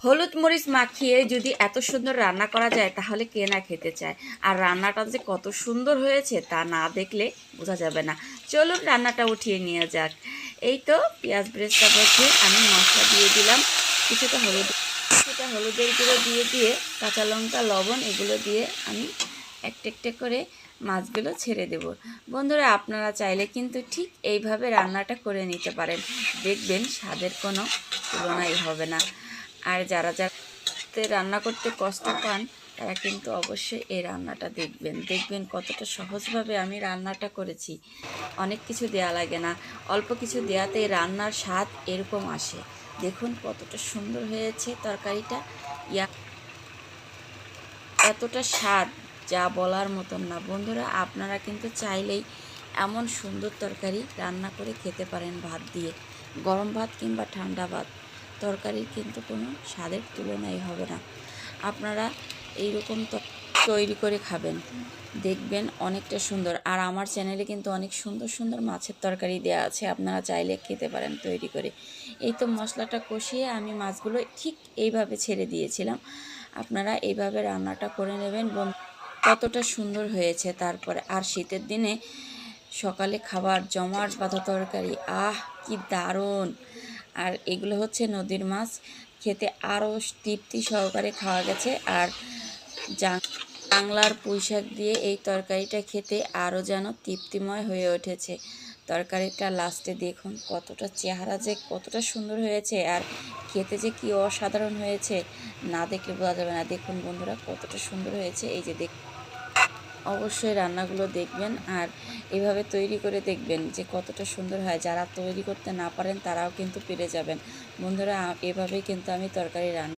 হলুদ মরিচ মাখিয়ে যদি এত সুন্দর রান্না করা যায় তাহলে কে না খেতে চায়। আর রান্নাটা যে কত সুন্দর হয়েছে তা না দেখলে বোঝা যাবে না। চলুন রান্নাটা উঠিয়ে নিয়ে যাক। এই তো পেঁয়াজ ব্রেস্তা বসিয়ে আমি মশলা দিয়ে দিলাম, কিছুটা হলুদের গুঁড়ো দিয়ে কাঁচা লঙ্কা লবণ এগুলো দিয়ে আমি একটা একটা করে মাছগুলো ছেড়ে দেব। বন্ধুরা আপনারা চাইলে কিন্তু ঠিক এইভাবে রান্নাটা করে নিতে পারেন, দেখবেন স্বাদের কোনো তুলনাই হবে না। আর যারা রান্না করতে কষ্ট পান তারা কিন্তু অবশ্যই এই রান্নাটা দেখবেন কতটা সহজভাবে আমি রান্নাটা করেছি। অনেক কিছু দেয়া লাগে না, অল্প কিছু দেওয়াতেই রান্নার স্বাদ এরকম আসে। দেখুন কতটা সুন্দর হয়েছে তরকারিটা, এতটা স্বাদ যা বলার মতন না। বন্ধুরা আপনারা কিন্তু চাইলেই এমন সুন্দর তরকারি রান্না করে খেতে পারেন ভাত দিয়ে, গরম ভাত কিংবা ঠান্ডা ভাত। তরকারির কিন্তু কোনো স্বাদের তুলনাই হবে না। আপনারা এইরকম তৈরি করে খাবেন, দেখবেন অনেকটা সুন্দর। আর আমার চ্যানেলে কিন্তু অনেক সুন্দর সুন্দর মাছের তরকারি দেওয়া আছে, আপনারা চাইলে খেতে পারেন তৈরি করে। এই তো মশলাটা কষিয়ে আমি মাছগুলো ঠিক এইভাবে ছেড়ে দিয়েছিলাম। আপনারা এইভাবে রান্নাটা করে নেবেন, কতটা সুন্দর হয়েছে। তারপরে আর শীতের দিনে সকালে খাবার জমাট বাঁধা তরকারি, আহ কি দারুণ! আর এগুলো হচ্ছে নদীর মাছ, খেতে আরও তৃপ্তি সহকারে খাওয়া গেছে। আর বাংলার পুঁইশাক দিয়ে এই তরকারিটা খেতে আরও যেন তৃপ্তিময় হয়ে উঠেছে। তরকারিটা লাস্টে দেখুন কতটা চেহারা যে কতটা সুন্দর হয়েছে, আর খেতে যে কি অসাধারণ হয়েছে না দেখলে বোঝা যাবে না। দেখুন বন্ধুরা কতটা সুন্দর হয়েছে। এই যে অবশ্যই রান্নাগুলো দেখবেন আর এভাবে তৈরি করে দেখবেন যে কতটা সুন্দর হয়। যারা তৈরি করতে না পারেন তারাও কিন্তু পেরে যাবেন। বন্ধুরা এভাবেই কিন্তু আমি তরকারি রান্না